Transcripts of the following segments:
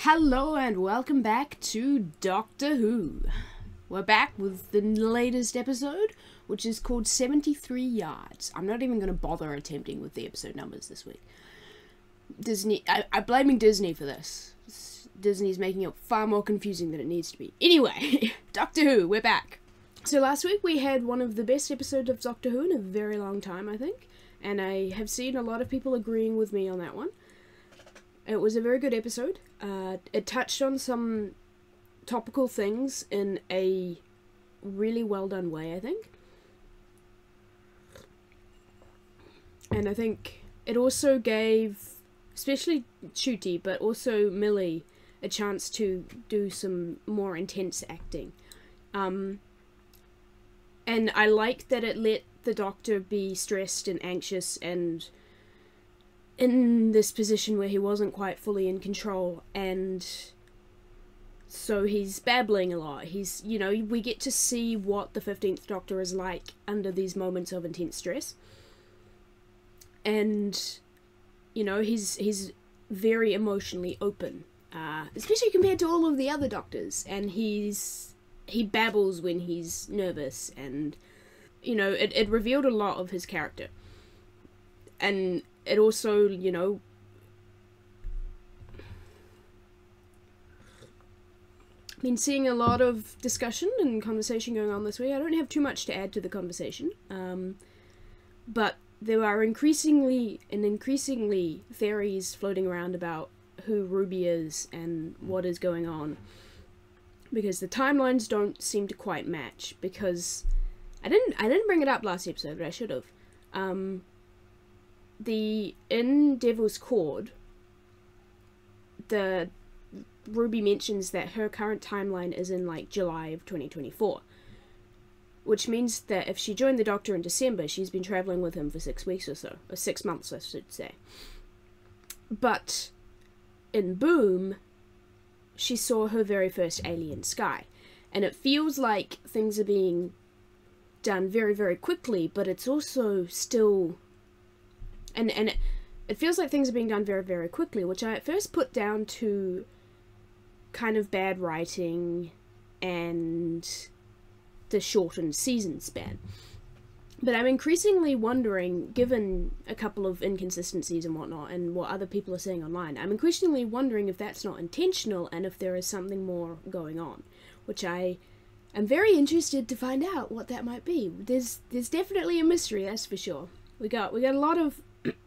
Hello and welcome back to Doctor Who. We're back with the latest episode, which is called 73 Yards. I'm not even going to bother attempting with the episode numbers this week. I'm blaming Disney for this. Disney's making it far more confusing than it needs to be. Anyway, Doctor Who, we're back. So last week we had one of the best episodes of Doctor Who in a very long time, I think. And I have seen a lot of people agreeing with me on that one. It was a very good episode. It touched on some topical things in a really well done way, I think. And I think it also gave, especially Ncuti, but also Millie, a chance to do some more intense acting. And I like that it let the Doctor be stressed and anxious and in this position where he wasn't quite fully in control, and so he's babbling a lot. He's, we get to see what the 15th Doctor is like under these moments of intense stress. And, he's very emotionally open, especially compared to all of the other Doctors, and he babbles when he's nervous, and, it revealed a lot of his character. And it also, been seeing a lot of discussion and conversation going on this week. I don't have too much to add to the conversation, but there are increasingly theories floating around about who Ruby is and what is going on, because the timelines don't seem to quite match. Because I didn't bring it up last episode, but I should have. In Devil's Cord, the Ruby mentions that her current timeline is in July of 2024, which means that if she joined the Doctor in December, she's been traveling with him for 6 weeks or so, or 6 months, I should say. But in Boom, she saw her very first alien, Skye, and it feels like things are being done very, very quickly, but it's also still. And it feels like things are being done very, very quickly, which I at first put down to kind of bad writing and the shortened season span. But I'm increasingly wondering, given a couple of inconsistencies and whatnot, and what other people are saying online, I'm increasingly wondering if that's not intentional and if there is something more going on, which I am very interested to find out what that might be. There's definitely a mystery, that's for sure. We got a lot of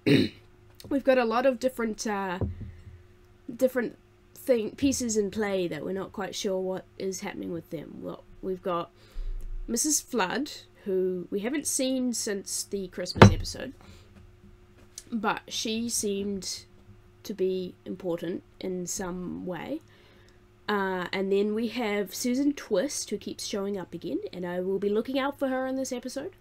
we've got a lot of different pieces in play that we're not quite sure what is happening with them. Well, we've got Mrs. Flood, who we haven't seen since the Christmas episode, but she seemed to be important in some way. And then we have Susan Twist, who keeps showing up again, and I will be looking out for her in this episode.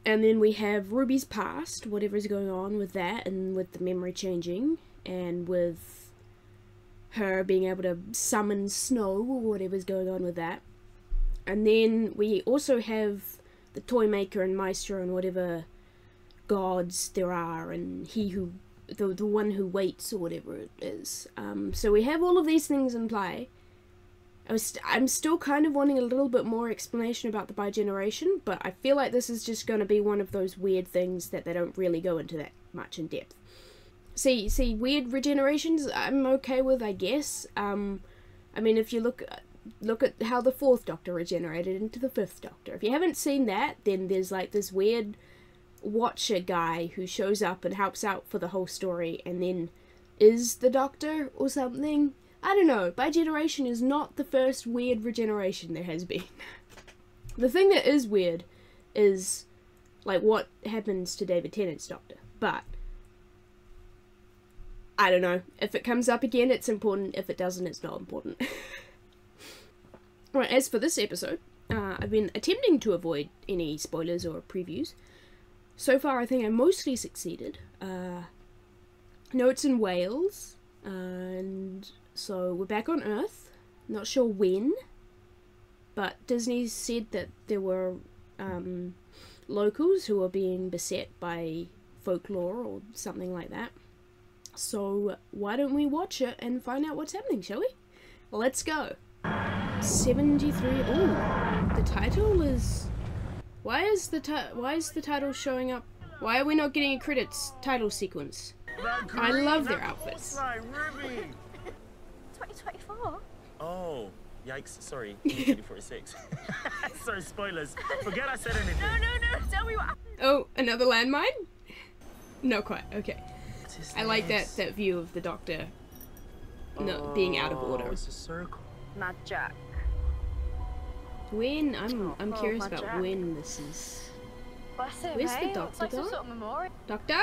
And then we have Ruby's past, whatever's going on with that, and with the memory changing, and with her being able to summon snow, or whatever's going on with that. And then we also have the Toy Maker and Maestro and whatever gods there are, and the one who waits, or whatever it is. So we have all of these things in play. I'm still kind of wanting a little bit more explanation about the bi-generation, but I feel like this is just going to be one of those weird things that they don't really go into that much in depth. See, weird regenerations, I'm okay with, I guess. I mean, if you look at how the 4th Doctor regenerated into the 5th Doctor. If you haven't seen that, then there's this weird Watcher guy who shows up and helps out for the whole story, and then is the Doctor or something. I don't know, bi-generation is not the first weird regeneration there has been. The thing that is weird is, what happens to David Tennant's Doctor. But, I don't know. If it comes up again, it's important. If it doesn't, it's not important. Right, as for this episode, I've been attempting to avoid any spoilers or previews. So far, I think I mostly succeeded. No, it's in Wales, and so we're back on Earth. Not sure when, but Disney said that there were locals who are being beset by folklore or something like that. So why don't we watch it and find out what's happening, shall we? Let's go. 73. Oh, the title is. Why is the title showing up? Why are we not getting a credits title sequence? I love their outfits. 2024? Oh, yikes, sorry, 2046. Sorry, spoilers. Forget I said anything. No, tell me what happened. Oh, another landmine? Not quite, okay. I like that view of the Doctor not being out of order. It's a circle. Mad Jack. When? I'm Oh, curious Mad about Jack. when this is. Bless him, Where's the hey? doctor It's like some gone? sort of memorial. Doctor?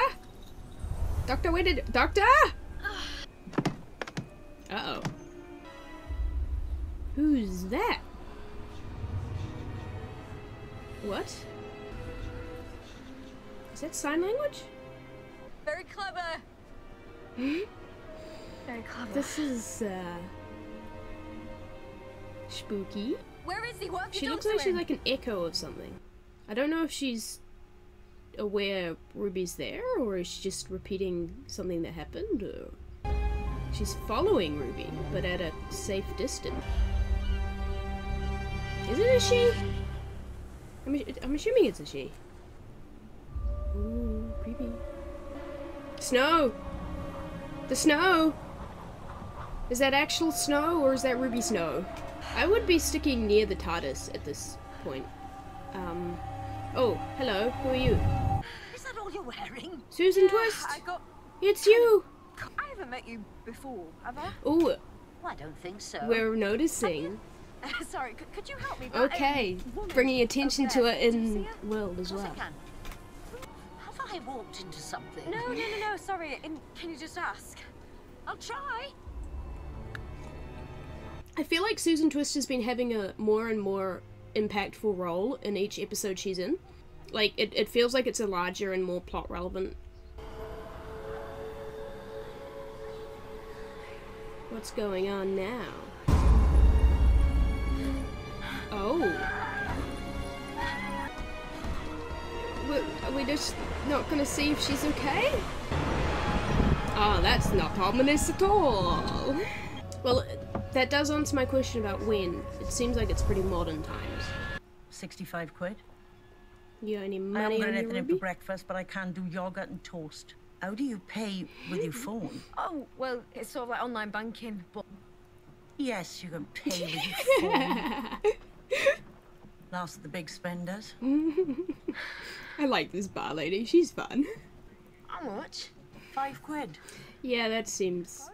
Doctor, where did... Doctor? Uh-oh. Who's that? What? Is that sign language? Very clever. Very clever. This is, spooky. Where is he? What have you She done looks to like she's him? like an echo of something. I don't know if she's aware Ruby's there, or is she just repeating something that happened, or... She's following Ruby, but at a safe distance. Is it a she? I'm assuming it's a she. Ooh, creepy. Snow! The snow! Is that actual snow, or is that Ruby snow? I would be sticking near the TARDIS at this point. Oh, hello, who are you? Is that all you're wearing? Susan Twist! I got... It's you! I haven't met you before, have I? Oh, Well, I don't think so. we're noticing. Sorry, could you help me? Okay, bringing attention to it in world as Of course well. I can. Have I walked into something? No, sorry. Can you just ask? I'll try. I feel like Susan Twist has been having a more and more impactful role in each episode she's in. Like, it feels like it's a larger and more plot relevant. What's going on now? Oh. Are we just not gonna see if she's okay? Oh, that's not ominous at all. Well, that does answer my question about when. It seems like it's pretty modern times. 65 quid. You got any I haven't money got on your anything in for Ruby? breakfast, but I can do yogurt and toast. How do you pay with your phone? Oh, well, it's sort of like online banking, but... Yes, you can pay with your phone. Last of the big spenders. I like this bar lady. She's fun. How much? 5 quid. Yeah, that seems...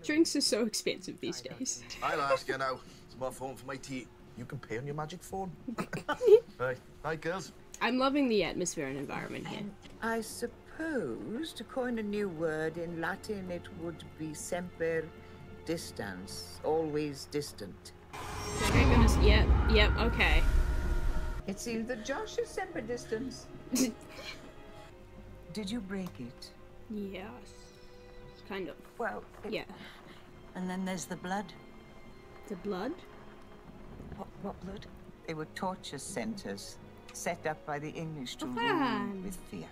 Drinks are so expensive these days. I'll ask you now. It's my phone for my tea. You can pay on your magic phone. Right, girls. I'm loving the atmosphere and environment here. I suppose, to coin a new word in Latin, it would be semper distans, always distant. Okay, goodness. Yep, okay. It seems that Josh is semper distans. Did you break it? Yes. Kind of. Well, Yeah. And then there's the blood. The blood? what blood? They were torture centers set up by the English to fun. rule with fear.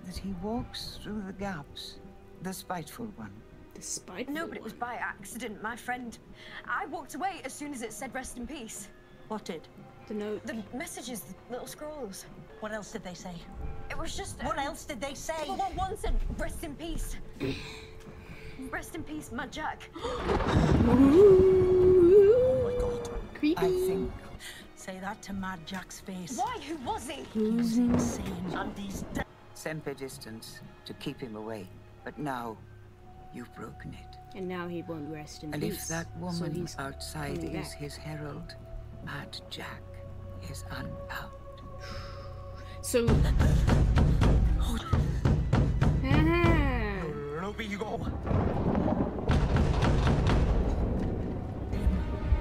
That he walks through the gaps, the spiteful one. The spiteful No, but it was one. by accident, my friend. I walked away as soon as it said rest in peace. What did? The note. The messages, the little scrolls. What else did they say? It was just... What else did they say? Well, one said rest in peace. Rest in peace, Mad Jack. Oh my god. Creepy. I think Say that to Mad Jack's face. Why? Who was he? He's insane. And he's dead. semper distance to keep him away. But now, you've broken it. And now he won't rest in And peace. if that so woman he's outside coming is back. his herald, Mad Jack is unbound. So... Ah. Ruby, you go.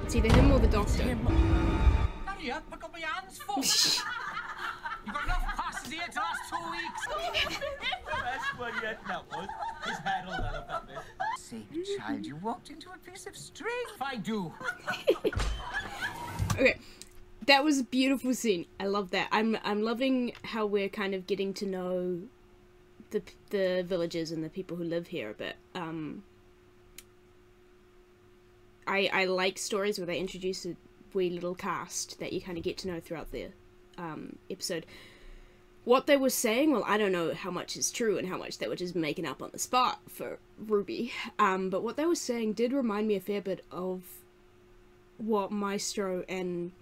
It's either him or the doctor. Hurry up, I got my hands full. You got enough passes here to last 2 weeks. The best one yet that was his Harold. I love that bit. See, child, you walked into a piece of string. If I do. Okay, that was a beautiful scene. I love that. I'm loving how we're kind of getting to know the villagers and the people who live here, but I like stories where they introduce a wee little cast that you kind of get to know throughout the episode. What they were saying, well, I don't know how much is true and how much they were just making up on the spot for Ruby, but what they were saying did remind me a fair bit of what Maestro and,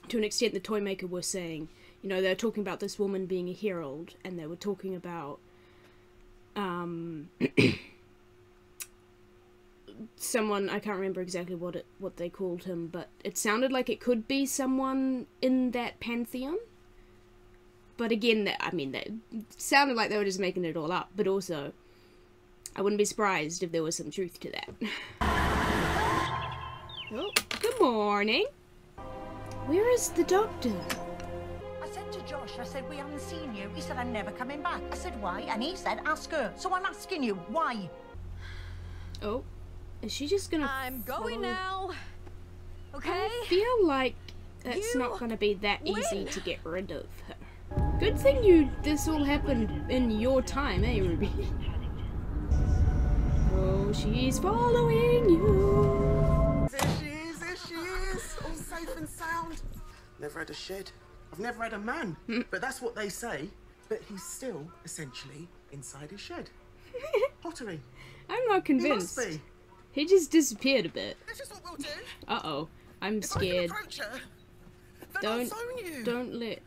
to an extent, the Toymaker were saying. You know, they were talking about this woman being a herald, and they were talking about someone, I can't remember exactly what they called him, but it sounded like it could be someone in that pantheon. But again, that sounded like they were just making it all up, but also, I wouldn't be surprised if there was some truth to that. Oh, good morning. Where is the doctor? I said to Josh, I said, we haven't seen you. He said, I'm never coming back. I said, why? And he said, ask her. So I'm asking you, why? Oh, is she just gonna I'm going follow? now. Okay? I feel like it's You not gonna be that easy win. to get rid of her. Good thing this all happened in your time, eh, Ruby? Oh, she's following you. There she is, all safe and sound. Never had a shed. I've never had a man. But that's what they say. But he's still, essentially, inside his shed. Pottery. I'm not He convinced. must be. He just disappeared a bit. This is what we'll do. Uh-oh. I'm If I can scared. approach her, then I'll phone you. Don't let...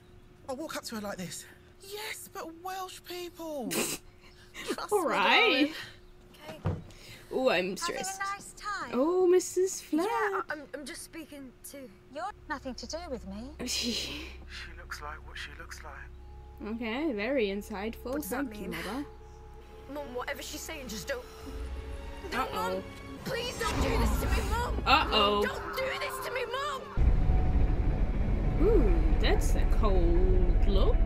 I'll walk up to her like this. Yes, but Welsh people. Trust All me, right. darling. Okay. Oh, I'm Having stressed. a nice time. Oh, Mrs. Flood. Yeah, I'm just speaking to... You're nothing to do with me. She looks like what she looks like. Okay, very insightful. What does that Thank you, mean? Mother. Mum, whatever she's saying, just don't... Uh-oh. Please don't do this to me, Mum! Uh-oh. Don't do this to me, Mum! Ooh, that's a cold look.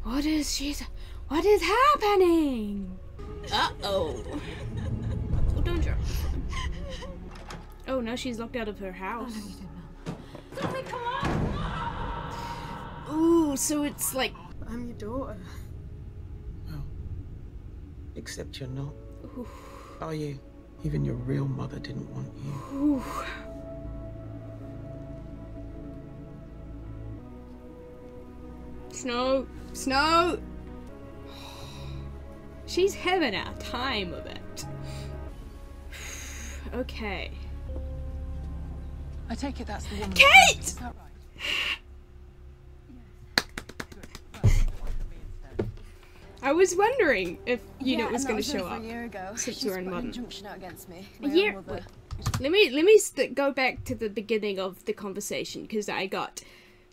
What is happening? Uh-oh. Oh, don't drop. Oh, now she's locked out of her house. Tommy, come on! Ooh, so it's like... I'm your daughter. Well, except you're not. Ooh. Are you? Even your real mother didn't want you. Ooh. Snow! Snow! She's having a time of it. Okay. I take it that's the woman. Kate! Is that right? I was wondering if Unit was and going that to show over up. a year ago. Since She we're in put an modern. injunction out against me. A My year. own mother. Let me go back to the beginning of the conversation because I got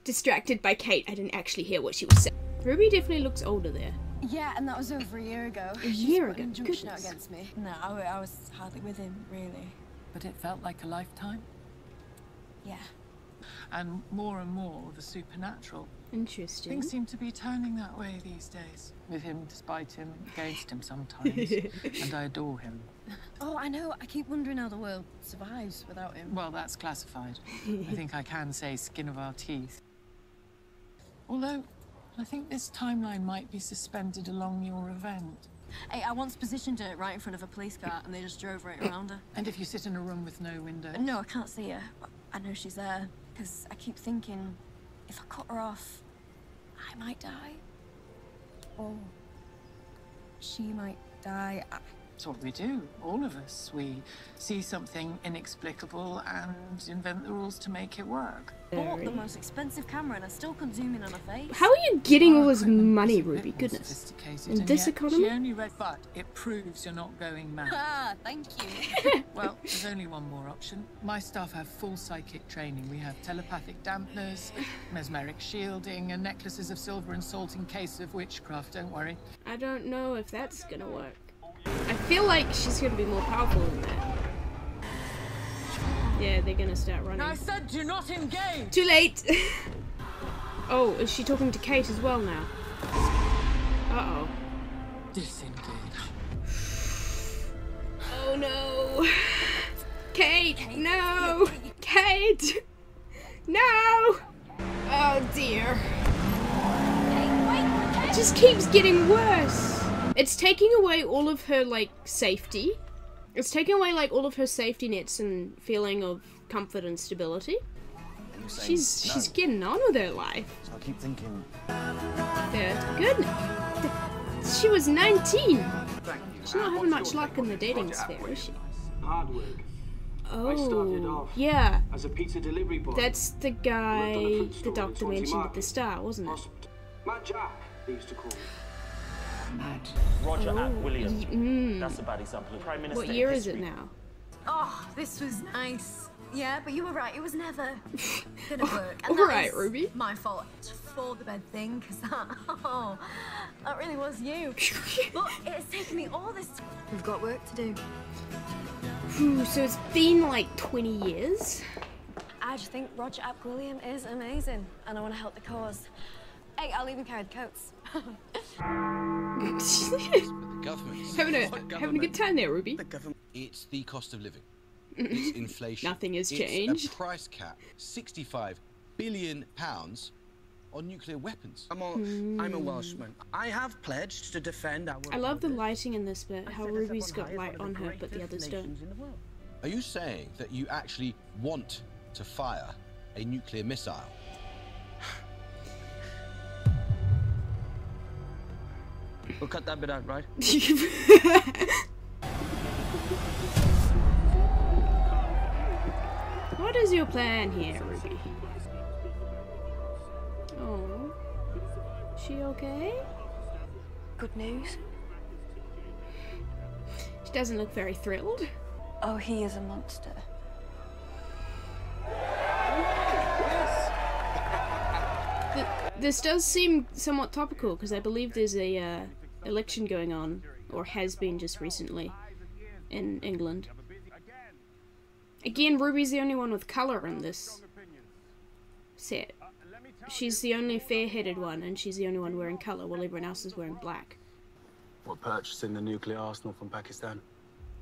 distracted by Kate. I didn't actually hear what she was saying. Ruby definitely looks older there. Yeah, and that was over a year ago. A year Put ago? an injunction out Goodness. against me. No, I was hardly with him, really. But it felt like a lifetime. Yeah. And more, the supernatural. Interesting. Things seem to be turning that way these days. With him, despite him, against him sometimes. And I adore him. Oh, I know. I keep wondering how the world survives without him. Well, that's classified. I think I can say skin of our teeth. Although, I think this timeline might be suspended along your event. Hey, I once positioned her right in front of a police car and they just drove right around her. And if you sit in a room with no windows? No, I can't see her. But I know she's there. Because I keep thinking, if I cut her off, I might die. Or she might die. That's what we do, all of us. We see something inexplicable and invent the rules to make it work. I bought the most expensive camera and I still couldn't zoom in on her face. How are you getting all this Equipment money, is a bit Ruby? more Goodness. sophisticated, In and this yet economy? She only read, but it proves you're not going mad. Ah, thank you. Well, there's only one more option. My staff have full psychic training. We have telepathic dampeners, mesmeric shielding, and necklaces of silver and salt in case of witchcraft. Don't worry. I don't know if that's gonna work. I feel like she's gonna be more powerful than that. Yeah, they're gonna start running. I said do not engage! Too late! Oh, is she talking to Kate as well now? Uh-oh. Disengage. Oh no! Kate, no! Kate! No! Oh dear. Hey, wait! just keeps getting worse. It's taking away all of her, like, safety. It's taking away, like, all of her safety nets and feeling of comfort and stability. She's getting on with her life. So I keep thinking... Goodness. She was 19. She's not having much luck in the dating sphere, is she? Hard work. Oh, yeah. As a pizza delivery boy. That's the guy the doctor mentioned at the start, wasn't it? Matt Jack, they used to call me. Matt. Roger Ap William. That's a bad example. Prime Minister. What year is it now? Oh, this was nice. Yeah, but you were right. It was never gonna work. And All right, Ruby. My fault for the bed thing, because that really was you. But it's taken me all this. We've got work to do. So it's been like 20 years. I just think Roger Ap William is amazing, and I want to help the cause. Hey, I'll even carry the coats. having a good time there, Ruby. It's the cost of living. It's inflation. Nothing has changed. It's a price cap. £65 billion on nuclear weapons. I'm a Welshman. I have pledged to defend our... I love the lighting in this bit, how Ruby's got light on her, but the others don't. Are you saying that you actually want to fire a nuclear missile? We'll cut that bit out, right? What is your plan here, Ruby? Oh. She okay? Good news. She doesn't look very thrilled. Oh, he is a monster. This does seem somewhat topical, because I believe there's a election going on, or has been just recently, in England. Again, Ruby's the only one with colour in this set. She's the only fair-headed one, and she's the only one wearing colour, while everyone else is wearing black. We're purchasing the nuclear arsenal from Pakistan.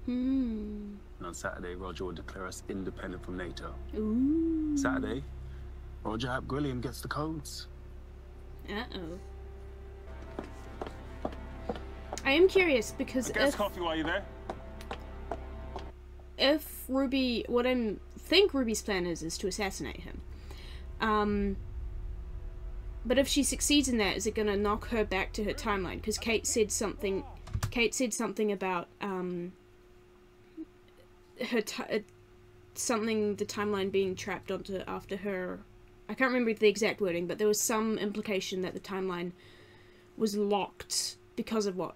Hmm. And on Saturday, Roger will declare us independent from NATO. Ooh. Saturday, Roger Ap William gets the codes. Uh-oh. I am curious, because if... coffee while you're there. If Ruby... What I think Ruby's plan is to assassinate him. But if she succeeds in that, is it going to knock her back to her timeline? Because Kate said something about the timeline being trapped onto after her. I can't remember the exact wording, but there was some implication that the timeline was locked because of what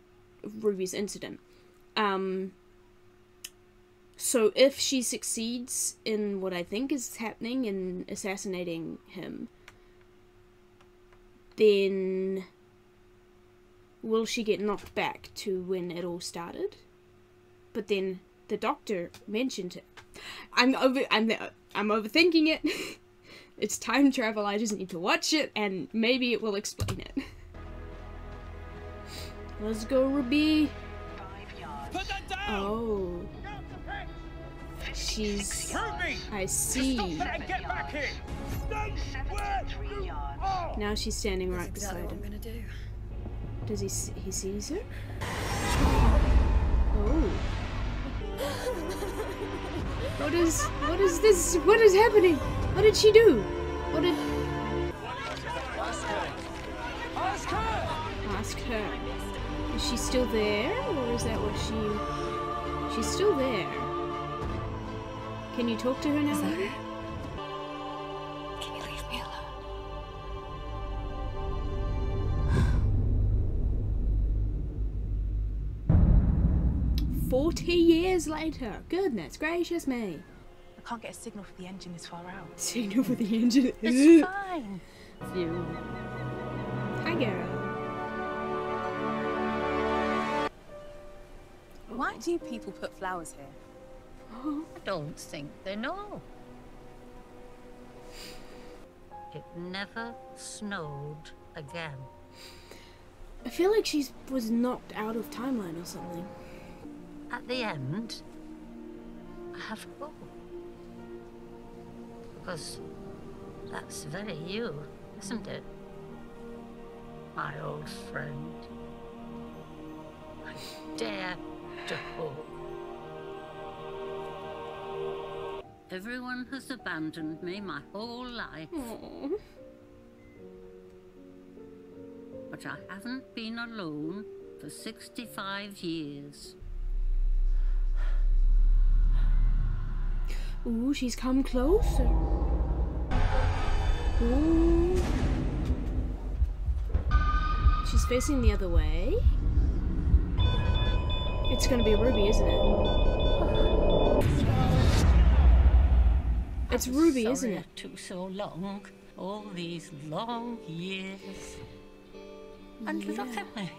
Ruby's incident. So if she succeeds in what I think is happening in assassinating him, then will she get knocked back to when it all started? But then the doctor mentioned it. I'm overthinking it. It's time travel. I just need to watch it, and maybe it will explain it. Let's go, Ruby. Put that down! Oh. She's... I see. Stop that and get back here! Stay where you are! Now she's standing right beside What I'm him. gonna do. Does he sees her? Oh. What is this? What is happening? What did she do? What did... Ask her. Is she still there? Or is that what she's still there. Can you talk to her now? Can you leave me alone? 40 years later. Goodness gracious me. I can't get a signal for the engine this far out. Signal for the engine. It's fine. Phew. Hi, girl. Why do people put flowers here? I don't think they know. It never snowed again. I feel like she was knocked out of timeline or something. At the end, I have to go. Because that's very you, isn't it? my old friend. I dare to hope. Everyone has abandoned me my whole life. Aww. But I haven't been alone for 65 years. Ooh, she's come closer. Ooh. She's facing the other way. It's gonna be Ruby, isn't it? It's Ruby, isn't it? It took so long. All these long years. And look at me.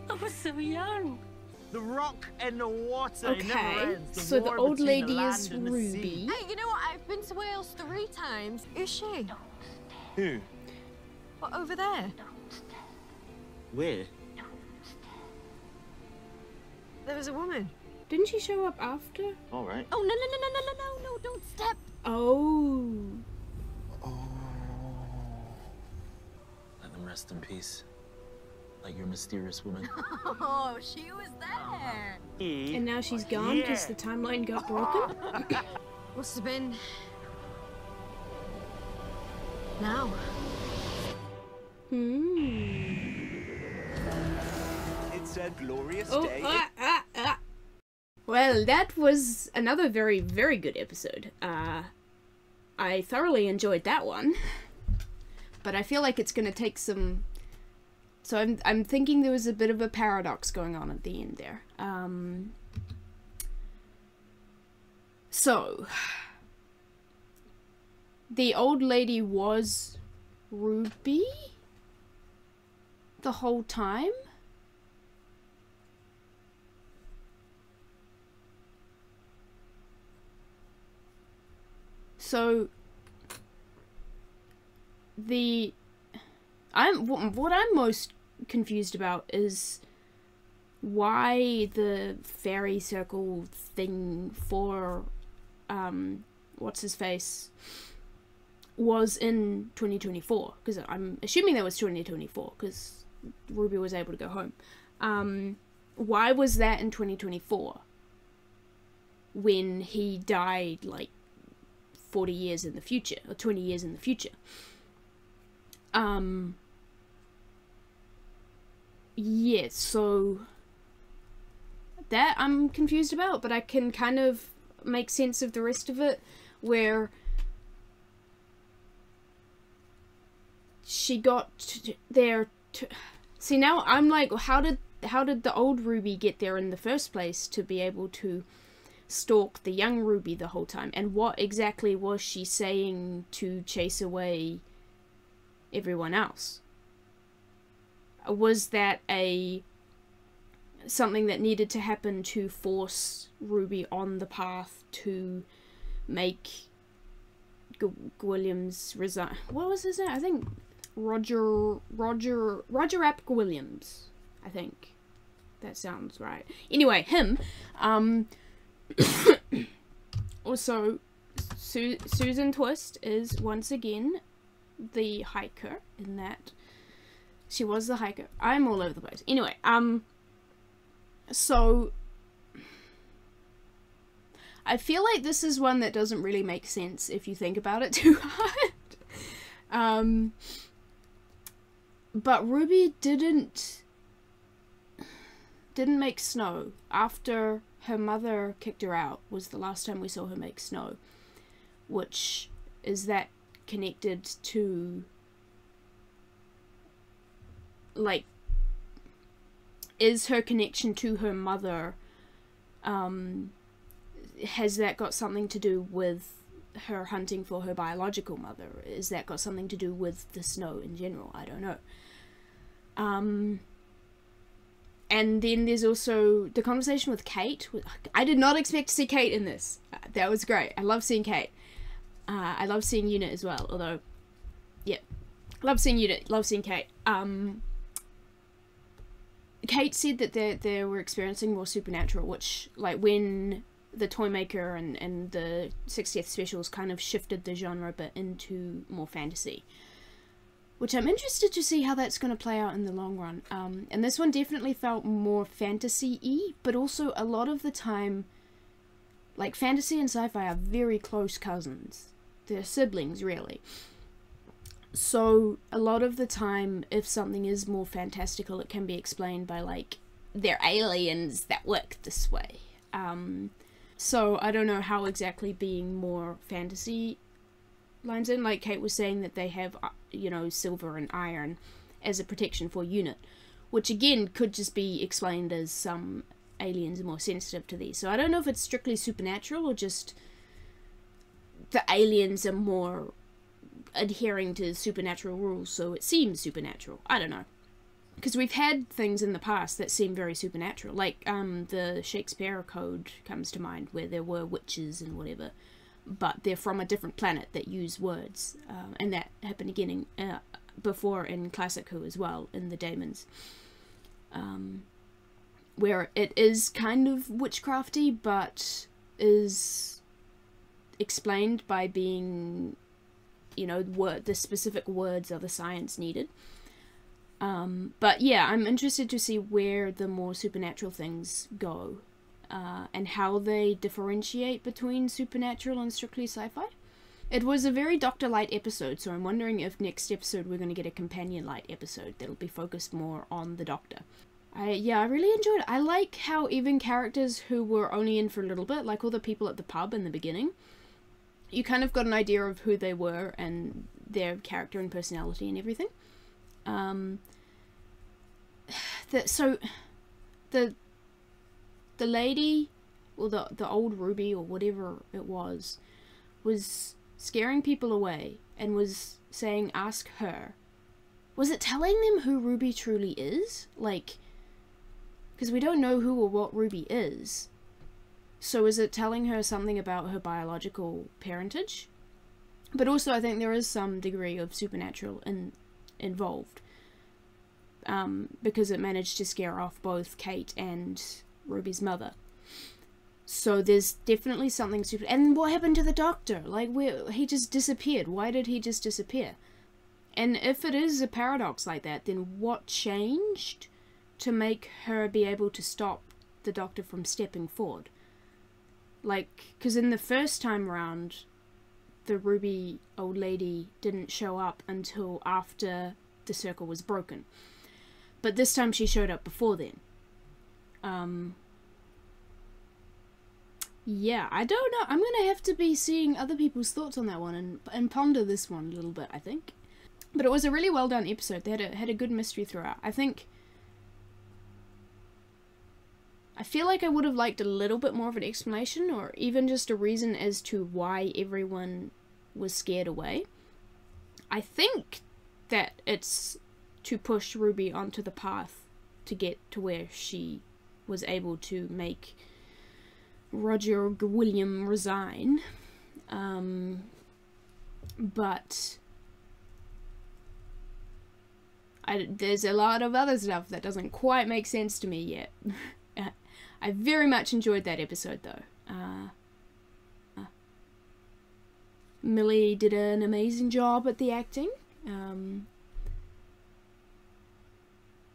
I was so young. The rock and the water. It never Okay, ends. so the war old between lady land is and the Ruby. sea. Hey, you know what? I've been to Wales 3 times. Is she? Who? What, over there? Where? There was a woman. Didn't she show up after? All right. Oh, no, don't step. Oh. Let them rest in peace. Like your mysterious woman. Oh, she was there. And now she's gone because the timeline got broken? Must have been... now. It's a glorious Oh, day. Well, that was another very, very good episode. I thoroughly enjoyed that one. But I feel like it's going to take some... So I'm thinking there was a bit of a paradox going on at the end there. So... The old lady was Ruby? The whole time? So what I'm most confused about is why the fairy circle thing for what's his face was in 2024, because I'm assuming that was 2024 because Ruby was able to go home. Why was that in 2024 when he died like 40 years in the future, or 20 years in the future? Yeah, so that I'm confused about, but I can kind of make sense of the rest of it, where she got there to... See, now I'm like, how did the old Ruby get there in the first place to be able to stalk the young Ruby the whole time? And what exactly was she saying to chase away everyone else? Was that something that needed to happen to force Ruby on the path to make Williams resign? What was his name? I think Roger Rapp Williams. I think that sounds right. Anyway, him. Also, Susan Twist is once again the hiker in that. She was the hiker. I'm all over the place. Anyway, so I feel like this is one that doesn't really make sense if you think about it too hard. But Ruby didn't make snow after her mother kicked her out. Was the last time we saw her make snow, which is that connected to, like, is her connection to her mother, has that got something to do with her hunting for her biological mother? Is that got something to do with the snow in general? I don't know. And then there's also the conversation with Kate. I did not expect to see Kate in this. That was great. I love seeing Kate. I love seeing Unit as well, although, yeah. Love seeing Unit, love seeing Kate. Kate said that they were experiencing more supernatural, which, like, when the Toymaker and the 60th specials kind of shifted the genre a bit into more fantasy. which I'm interested to see how that's going to play out in the long run. And this one definitely felt more fantasy-y, but also a lot of the time, like, fantasy and sci-fi are very close cousins. They're siblings, really. So a lot of the time, if something is more fantastical, it can be explained by, like, they're aliens that work this way. So I don't know how exactly being more fantasy lines in. Like Kate was saying, that they have, you know, silver and iron as a protection for UNIT, which again could just be explained as some aliens are more sensitive to these. So I don't know if it's strictly supernatural or just the aliens are more adhering to supernatural rules, so it seems supernatural. I don't know. Because we've had things in the past that seem very supernatural. Like, the Shakespeare Code comes to mind, where there were witches and whatever. But they're from a different planet that use words. And that happened again before in Classic Who as well, in the Daemons. Where it is kind of witchcrafty, but is explained by being, you know, the specific words are the science needed. But yeah, I'm interested to see where the more supernatural things go, and how they differentiate between supernatural and strictly sci-fi. It was a very Dr. Light episode, so I'm wondering if next episode we're going to get a Companion Light episode that'll be focused more on the Doctor. I really enjoyed it. I like how even characters who were only in for a little bit, like all the people at the pub in the beginning, you kind of got an idea of who they were and their character and personality and everything. The lady, or the old Ruby, or whatever it was scaring people away and was saying, ask her. Was it telling them who Ruby truly is? Like, because we don't know who or what Ruby is. So is it telling her something about her biological parentage? But also I think there is some degree of supernatural involved. Because it managed to scare off both Kate and Ruby's mother. So there's definitely something super... And what happened to the Doctor? Like, he just disappeared. Why did he just disappear? And if it is a paradox like that, then what changed to make her be able to stop the Doctor from stepping forward? Like, because in the first time round, the Ruby old lady didn't show up until after the circle was broken. But this time she showed up before then. Yeah, I don't know. I'm gonna have to be seeing other people's thoughts on that one and ponder this one a little bit, I think. But it was a really well done episode. They had a good mystery throughout. I feel like I would have liked a little bit more of an explanation, or even just a reason as to why everyone was scared away. I think that it's to push Ruby onto the path to get to where she was able to make Roger William resign. But there's a lot of other stuff that doesn't quite make sense to me yet. I very much enjoyed that episode though. Millie did an amazing job at the acting.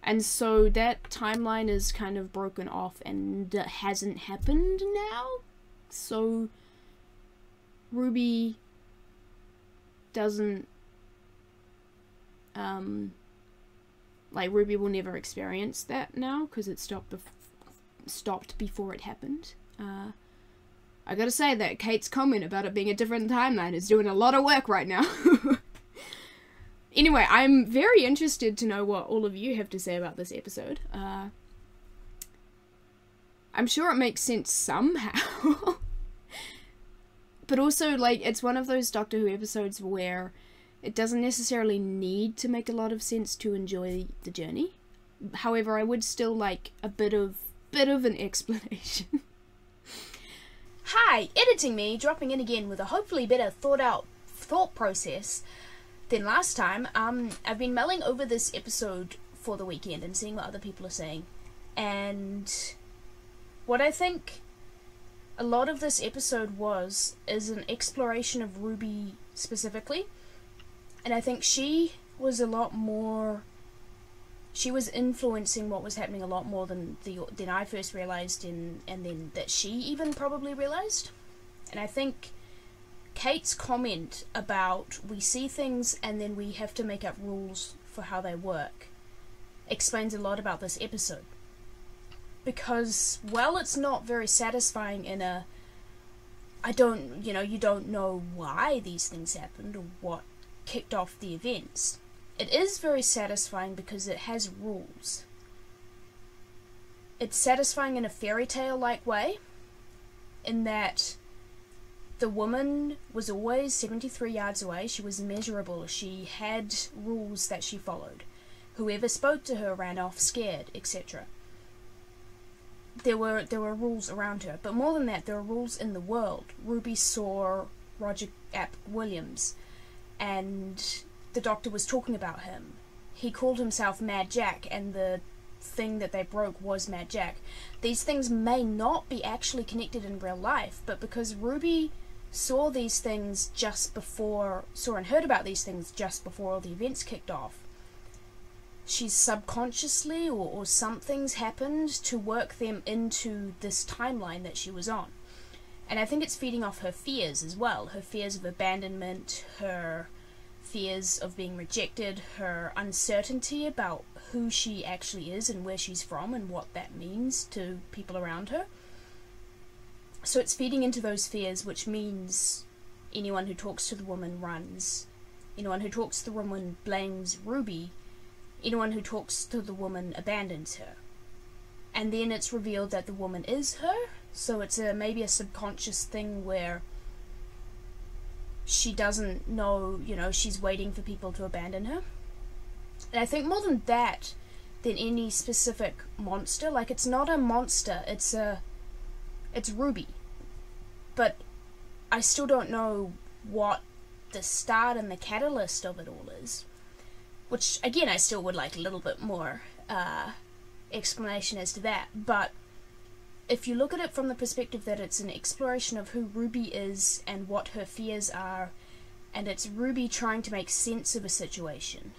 And so that timeline is kind of broken off and hasn't happened now. So Ruby doesn't, like, Ruby will never experience that now because it stopped before it happened. I gotta say that Kate's comment about it being a different timeline is doing a lot of work right now. Anyway, I'm very interested to know what all of you have to say about this episode. I'm sure it makes sense somehow. But also, like, it's one of those Doctor Who episodes where it doesn't necessarily need to make a lot of sense to enjoy the journey. However, I would still like a bit of an explanation. Hi, Editing Me, dropping in again with a hopefully better thought process than last time. I've been mulling over this episode for the weekend and seeing what other people are saying, and what I think a lot of this episode is an exploration of Ruby specifically, and I think she was a lot more... She was influencing what was happening a lot more than I first realised, and then that she even probably realised. And I think Kate's comment about we see things and then we have to make up rules for how they work explains a lot about this episode. Because, while it's not very satisfying in a... you don't know why these things happened or what kicked off the events. It is very satisfying because it has rules. It's satisfying in a fairy tale-like way, in that the woman was always 73 yards away, she was immeasurable, she had rules that she followed. Whoever spoke to her ran off scared, etc. There were rules around her, but more than that, there were rules in the world. Ruby saw Roger Ap Williams, and the Doctor was talking about him. He called himself Mad Jack, and the thing that they broke was Mad Jack. These things may not be actually connected in real life, but because Ruby saw these things saw and heard about these things just before all the events kicked off, she's subconsciously or something's happened to work them into this timeline that she was on. And I think it's feeding off her fears as well. Her fears of abandonment, her fears of being rejected, her uncertainty about who she actually is and where she's from and what that means to people around her. So it's feeding into those fears, which means anyone who talks to the woman runs. Anyone who talks to the woman blames Ruby. Anyone who talks to the woman abandons her. And then it's revealed that the woman is her, so it's maybe a subconscious thing where she doesn't know, she's waiting for people to abandon her. And I think more than that, than any specific monster, like, it's not a monster, it's Ruby. But I still don't know what the start and the catalyst of it all is. Which, again, I still would like a little bit more explanation as to that. But if you look at it from the perspective that it's an exploration of who Ruby is and what her fears are, and it's Ruby trying to make sense of a situation,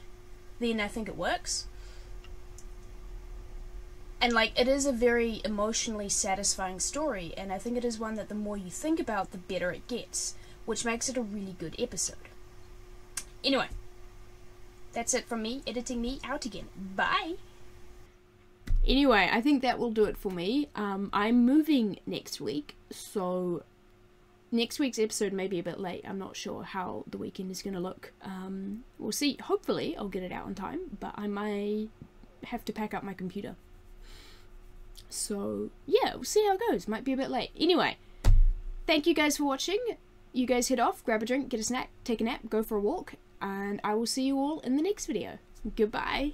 then I think it works. And, like, it is a very emotionally satisfying story, and I think it is one that the more you think about, the better it gets, which makes it a really good episode. Anyway, that's it from me, editing me out again. Bye! Anyway, I think that will do it for me. I'm moving next week, so next week's episode may be a bit late. I'm not sure how the weekend is going to look. We'll see. Hopefully I'll get it out on time, but I might have to pack up my computer. So, yeah, we'll see how it goes. Might be a bit late. Anyway, thank you guys for watching. You guys head off, grab a drink, get a snack, take a nap, go for a walk, and I will see you all in the next video. Goodbye.